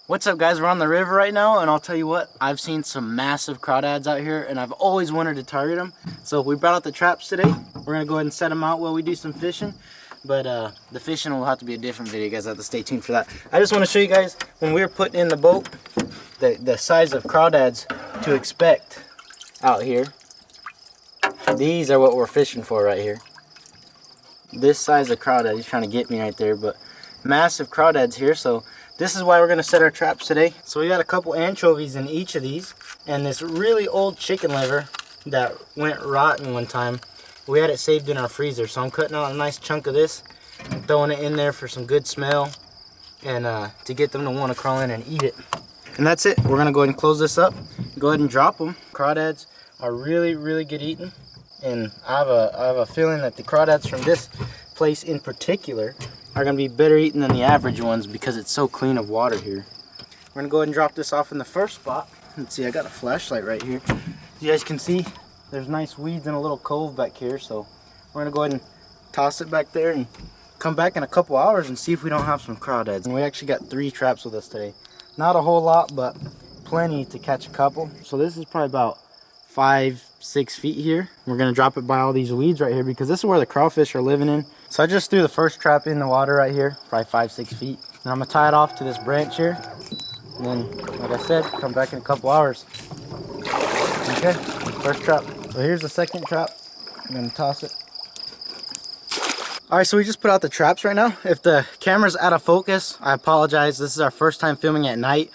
What's up, guys? We're on the river right now, and I'll tell you what, I've seen some massive crawdads out here, and I've always wanted to target them. So we brought out the traps today. We're gonna go ahead and set them out while we do some fishing. But the fishing will have to be a different video. You guys have to stay tuned for that. I just want to show you guys when we were putting in the boat, the size of crawdads to expect out here. These are what we're fishing for right here. This size of crawdad, he's trying to get me right there, but massive crawdads here. So this is why we're going to set our traps today. So we got a couple anchovies in each of these, and this really old chicken liver that went rotten one time. We had it saved in our freezer, so I'm cutting out a nice chunk of this and throwing it in there for some good smell and to get them to want to crawl in and eat it. And that's it. We're going to go ahead and close this up, go ahead and drop them. Crawdads are really, really good eating, and I have a feeling that the crawdads from this place in particular are going to be better eaten than the average ones because it's so clean of water here. We're going to go ahead and drop this off in the first spot. Let's see, I got a flashlight right here. You guys can see there's nice weeds in a little cove back here, so we're going to go ahead and toss it back there and come back in a couple hours and see if we don't have some crawdads. And we actually got 3 traps with us today. Not a whole lot, but plenty to catch a couple. So this is probably about 5-6 feet here. We're going to drop it by all these weeds right here because this is where the crawfish are living in. So I just threw the first trap in the water right here, probably 5-6 feet. And I'm going to tie it off to this branch here. And then, like I said, come back in a couple hours. Okay, first trap. So here's the second trap. I'm going to toss it. Alright, so we just put out the traps right now. If the camera's out of focus, I apologize. This is our first time filming at night.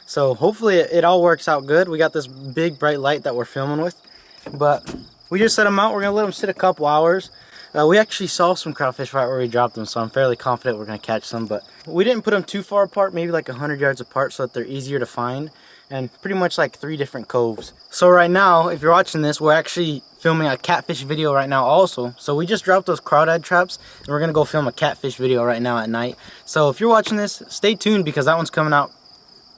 So hopefully it all works out good. We got this big bright light that we're filming with. But we just set them out. We're going to let them sit a couple hours. We actually saw some crawfish right where we dropped them, so I'm fairly confident we're going to catch some. But we didn't put them too far apart, maybe like 100 yards apart so that they're easier to find. And pretty much like 3 different coves. So right now, if you're watching this, we're actually filming a catfish video right now also. So we just dropped those crawdad traps, and we're going to go film a catfish video right now at night. So if you're watching this, stay tuned because that one's coming out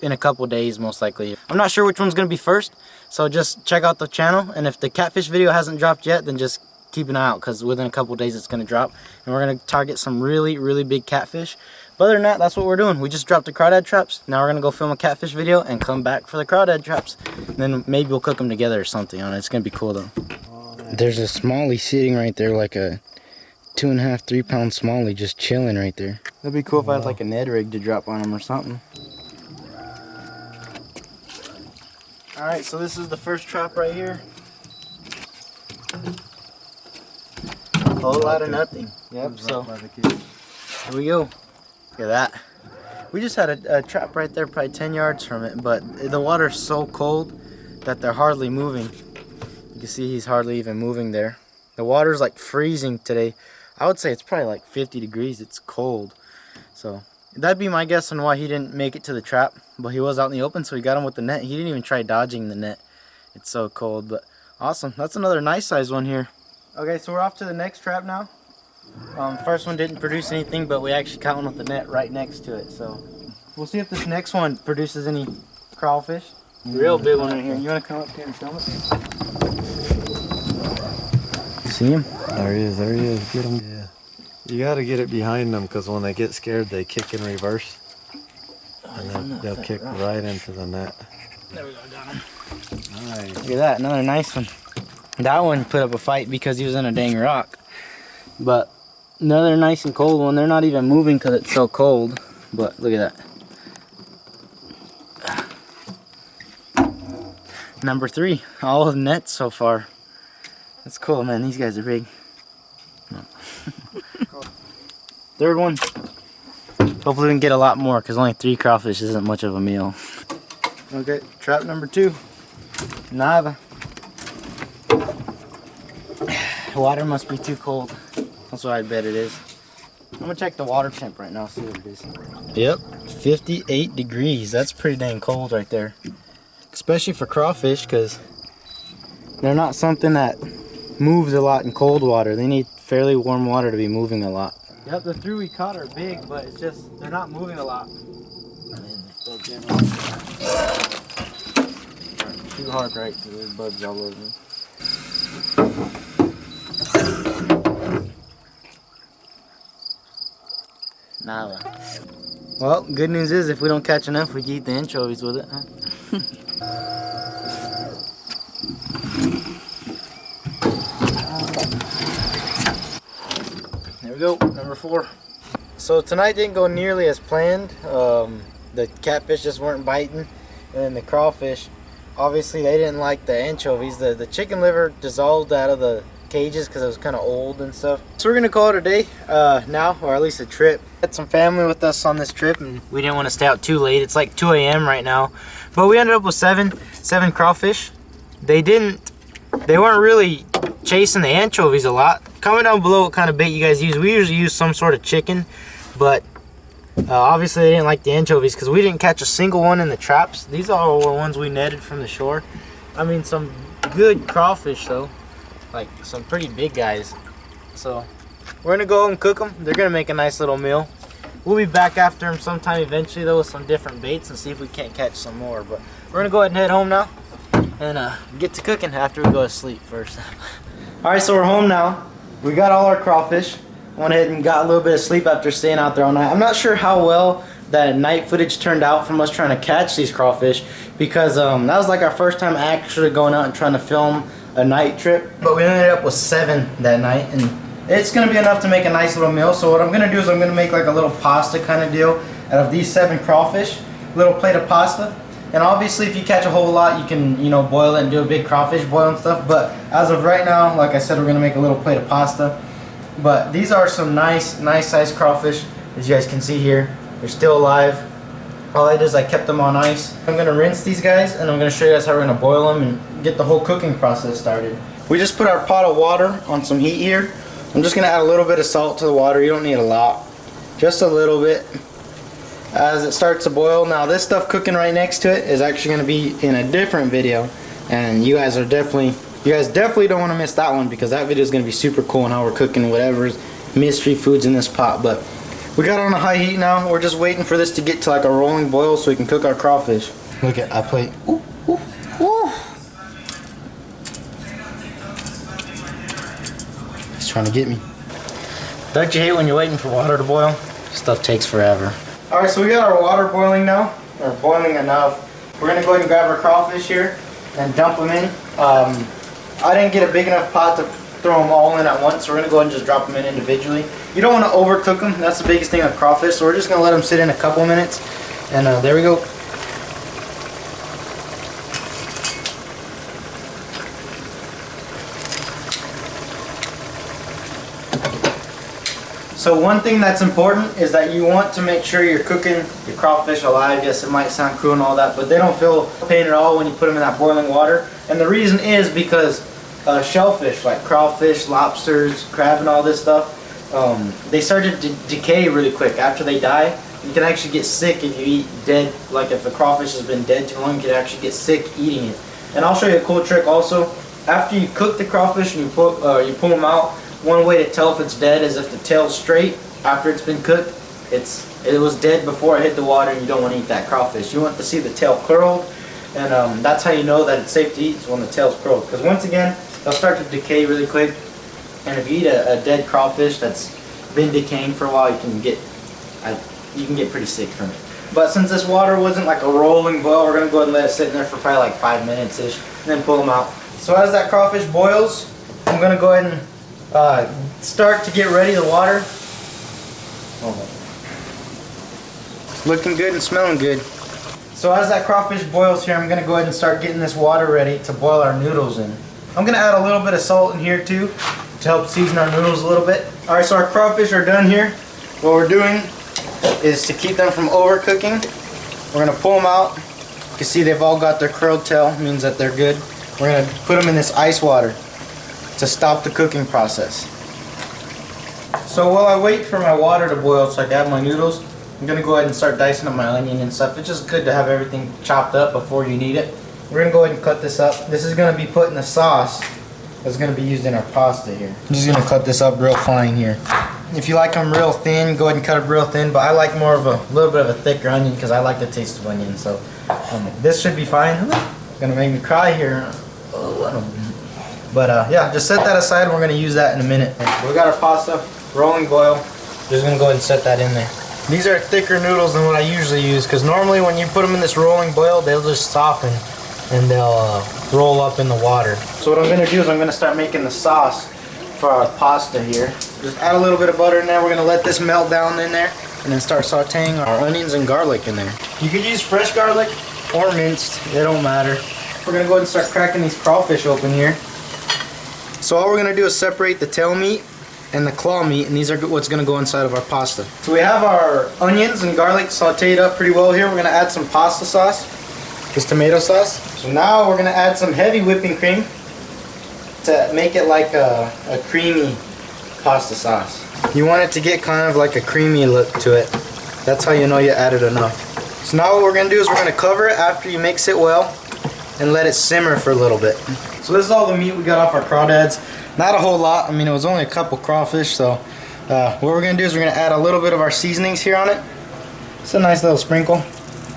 in a couple days most likely. I'm not sure which one's going to be first, so just check out the channel. And if the catfish video hasn't dropped yet, then just keep an eye out because within a couple days it's going to drop. And we're going to target some really, really big catfish. But other than that, that's what we're doing. We just dropped the crawdad traps. Now we're going to go film a catfish video and come back for the crawdad traps. And then maybe we'll cook them together or something. I don't know, it's going to be cool though. There's a smallie sitting right there, like a 2.5–3 pound smallie just chilling right there. That'd be cool if I had like a Ned rig to drop on them or something. Alright, so this is the first trap right here. A whole lot of nothing. Yep, so here we go. Look at that. We just had a trap right there, probably 10 yards from it, but the water's so cold that they're hardly moving. You can see he's hardly even moving there. The water's like freezing today. I would say it's probably like 50 degrees. It's cold. So that'd be my guess on why he didn't make it to the trap, but he was out in the open, so we got him with the net. He didn't even try dodging the net. It's so cold, but awesome. That's another nice size one here. Okay, so we're off to the next trap now. First one didn't produce anything, but we actually caught one with the net right next to it. So we'll see if this next one produces any crawfish. Real big one right here. You want to come up here and film it? See him? There he is. There he is. Get him. Yeah. You got to get it behind them because when they get scared, they kick in reverse, and then they'll kick right into the net. There we go. Got him. Nice. Look at that. Another nice one. That one put up a fight because he was in a dang rock. But another nice and cold one. They're not even moving because it's so cold. But look at that. Number 3. All of nets so far. That's cool, man. These guys are big. No. Third one. Hopefully we can get a lot more because only 3 crawfish isn't much of a meal. Okay, trap number 2. Nada. Water must be too cold. That's what I bet it is. I'm gonna check the water temp right now, see what it is. Yep, 58 degrees. That's pretty dang cold right there. Especially for crawfish, because they're not something that moves a lot in cold water. They need fairly warm water to be moving a lot. Yep, the 3 we caught are big, but it's just, they're not moving a lot. Too hard, right? Because there's bugs all over me. Nada. Well, good news is if we don't catch enough, we can eat the anchovies with it, huh? There we go, number 4. So tonight didn't go nearly as planned. The catfish just weren't biting, and then the crawfish, obviously they didn't like the anchovies. The chicken liver dissolved out of the cages because it was kind of old and stuff. So we're gonna call it a day now, or at least a trip. Had some family with us on this trip, and we didn't want to stay out too late. It's like 2 a.m. right now, but we ended up with seven crawfish. They weren't really chasing the anchovies a lot. Comment down below what kind of bait you guys use. We usually use some sort of chicken, but obviously they didn't like the anchovies because we didn't catch a single one in the traps. These are all the ones we netted from the shore. I mean, some good crawfish though, like some pretty big guys. So we're gonna go and cook them. They're gonna make a nice little meal. We'll be back after them sometime eventually though with some different baits and see if we can't catch some more. But we're gonna go ahead and head home now and get to cooking after we go to sleep first. Alright, so we're home now. We got all our crawfish. Went ahead and got a little bit of sleep after staying out there all night. I'm not sure how well that night footage turned out from us trying to catch these crawfish, because that was like our first time actually going out and trying to film a night trip. But we ended up with 7 that night, and it's gonna be enough to make a nice little meal. So what I'm gonna do is I'm gonna make like a little pasta kind of deal out of these 7 crawfish, little plate of pasta. And obviously if you catch a whole lot, you can, you know, boil it and do a big crawfish boil and stuff. But as of right now, like I said, we're gonna make a little plate of pasta. But these are some nice sized crawfish, as you guys can see here. They're still alive. All I did is I kept them on ice. I'm gonna rinse these guys, and I'm gonna show you guys how we're gonna boil them and get the whole cooking process started. We just put our pot of water on some heat here. I'm just gonna add a little bit of salt to the water. You don't need a lot, just a little bit. As it starts to boil, now this stuff cooking right next to it is actually gonna be in a different video, and you guys definitely don't want to miss that one, because that video is going to be super cool on how we're cooking whatever's mystery foods in this pot. But we got it on a high heat now. We're just waiting for this to get to like a rolling boil so we can cook our crawfish. Look at, I play. Ooh, ooh, ooh. He's trying to get me. Don't you hate when you're waiting for water to boil? Stuff takes forever. Alright, so we got our water boiling now, or boiling enough. We're going to go ahead and grab our crawfish here and dump them in. I didn't get a big enough pot to throw them all in at once, so we're going to go ahead and just drop them in individually. You don't want to overcook them. That's the biggest thing with crawfish, so we're just going to let them sit in a couple minutes. And there we go. So one thing that's important is that you want to make sure you're cooking your crawfish alive. Yes, it might sound cruel and all that, but they don't feel pain at all when you put them in that boiling water. And the reason is because shellfish like crawfish, lobsters, crab and all this stuff, they start to decay really quick. After they die, you can actually get sick if you eat dead. Like if the crawfish has been dead too long, you can actually get sick eating it. And I'll show you a cool trick also. After you cook the crawfish and you pull them out, one way to tell if it's dead is if the tail's straight after it's been cooked. It was dead before it hit the water, and you don't want to eat that crawfish. You want to see the tail curled, and that's how you know that it's safe to eat, is when the tail's curled. Because once again, they'll start to decay really quick, and if you eat a dead crawfish that's been decaying for a while, you can get pretty sick from it. But since this water wasn't like a rolling boil, we're gonna go ahead and let it sit in there for probably like 5 minutes ish, and then pull them out. So as that crawfish boils, I'm gonna go ahead and start to get ready the water. Looking good and smelling good. So as that crawfish boils here, I'm going to go ahead and start getting this water ready to boil our noodles in. I'm going to add a little bit of salt in here too to help season our noodles a little bit. Alright, so our crawfish are done here. What we're doing is to keep them from overcooking, we're going to pull them out. You can see they've all got their curled tail, means that they're good. We're going to put them in this ice water to stop the cooking process. So while I wait for my water to boil so I can add my noodles, I'm going to go ahead and start dicing up my onion and stuff. It's just good to have everything chopped up before you need it. We're going to go ahead and cut this up. This is going to be put in the sauce that's going to be used in our pasta here. I'm just going to cut this up real fine here. If you like them real thin, go ahead and cut it real thin, but I like more of a little bit of a thicker onion because I like the taste of onion. So this should be fine. It's going to make me cry here. But yeah, just set that aside. We're going to use that in a minute. We got our pasta, rolling boil. Just going to go ahead and set that in there. These are thicker noodles than what I usually use, because normally when you put them in this rolling boil, they'll just soften and they'll roll up in the water. So what I'm gonna do is I'm gonna start making the sauce for our pasta here. Just add a little bit of butter in there. We're gonna let this melt down in there and then start sauteing our onions and garlic in there. You could use fresh garlic or minced, it don't matter. We're gonna go ahead and start cracking these crawfish open here. So all we're gonna do is separate the tail meat and the claw meat, and these are what's gonna go inside of our pasta. So we have our onions and garlic sauteed up pretty well here. We're gonna add some pasta sauce, this tomato sauce. So now we're gonna add some heavy whipping cream to make it like a creamy pasta sauce. You want it to get kind of like a creamy look to it. That's how you know you added enough. So now what we're gonna do is we're gonna cover it after you mix it well and let it simmer for a little bit. So this is all the meat we got off our crawdads. Not a whole lot. I mean, it was only a couple crawfish, so what we're gonna do is we're gonna add a little bit of our seasonings here on it. It's a nice little sprinkle.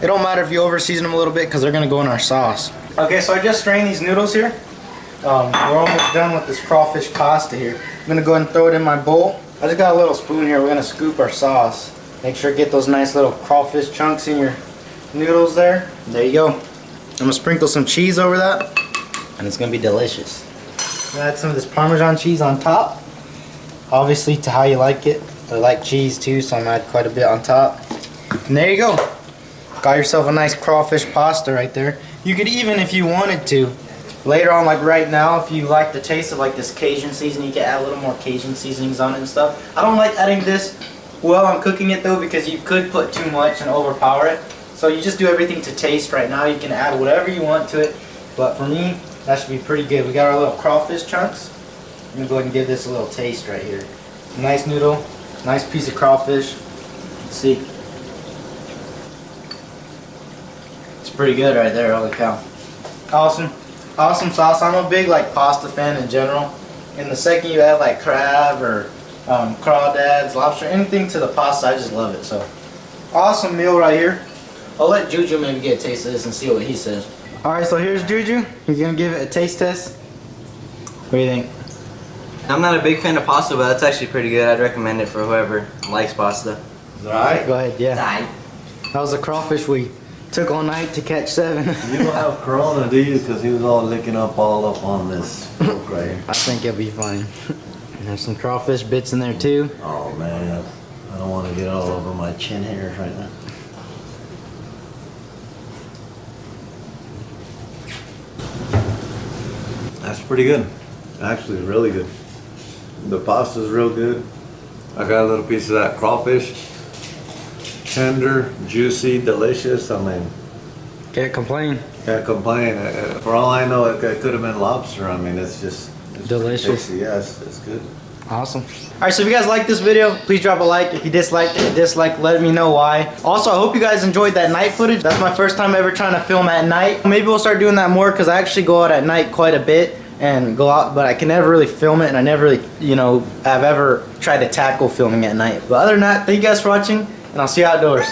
It don't matter if you over season them a little bit because they're gonna go in our sauce. Okay, so I just strained these noodles here. We're almost done with this crawfish pasta here. I'm gonna go ahead and throw it in my bowl. I just got a little spoon here. We're gonna scoop our sauce. Make sure to get those nice little crawfish chunks in your noodles there. There you go. I'm gonna sprinkle some cheese over that, and it's gonna be delicious. Add some of this Parmesan cheese on top. Obviously to how you like it. I like cheese too, so I'm gonna add quite a bit on top. And there you go. Got yourself a nice crawfish pasta right there. You could even, if you wanted to, later on, like right now, if you like the taste of like this Cajun seasoning, you can add a little more Cajun seasonings on it and stuff. I don't like adding this while I'm cooking it though, because you could put too much and overpower it. So you just do everything to taste right now. You can add whatever you want to it. But for me, that should be pretty good. We got our little crawfish chunks. I'm gonna go ahead and give this a little taste right here. Nice noodle, nice piece of crawfish. Let's see. It's pretty good right there, holy cow. Awesome. Awesome sauce. I'm a big like pasta fan in general. And the second you add like crab or crawdads, lobster, anything to the pasta, I just love it. So awesome meal right here. I'll let Juju maybe get a taste of this and see what he says. Alright, so here's Juju. He's gonna give it a taste test. What do you think? I'm not a big fan of pasta, but that's actually pretty good. I'd recommend it for whoever likes pasta. Alright, go ahead, yeah. Alright. That was a crawfish we took all night to catch 7. You don't have Corona, do you? Because he was all licking up all up on this milk right here. I think it'll be fine. And there's some crawfish bits in there too. Oh man, I don't want to get all over my chin hairs right now. That's pretty good. Actually, really good. The pasta's real good. I got a little piece of that crawfish. Tender, juicy, delicious. I mean, Can't complain. can't complain. For all I know, it could have been lobster. I mean, it's Delicious. tasty. Yes, it's good. Awesome. Alright, so if you guys like this video, please drop a like. If you disliked it, dislike, let me know why. Also, I hope you guys enjoyed that night footage. That's my first time ever trying to film at night. Maybe we'll start doing that more because I actually go out at night quite a bit and go out, but I can never really film it, and I never really, have ever tried to tackle filming at night. But other than that, thank you guys for watching, and I'll see you outdoors.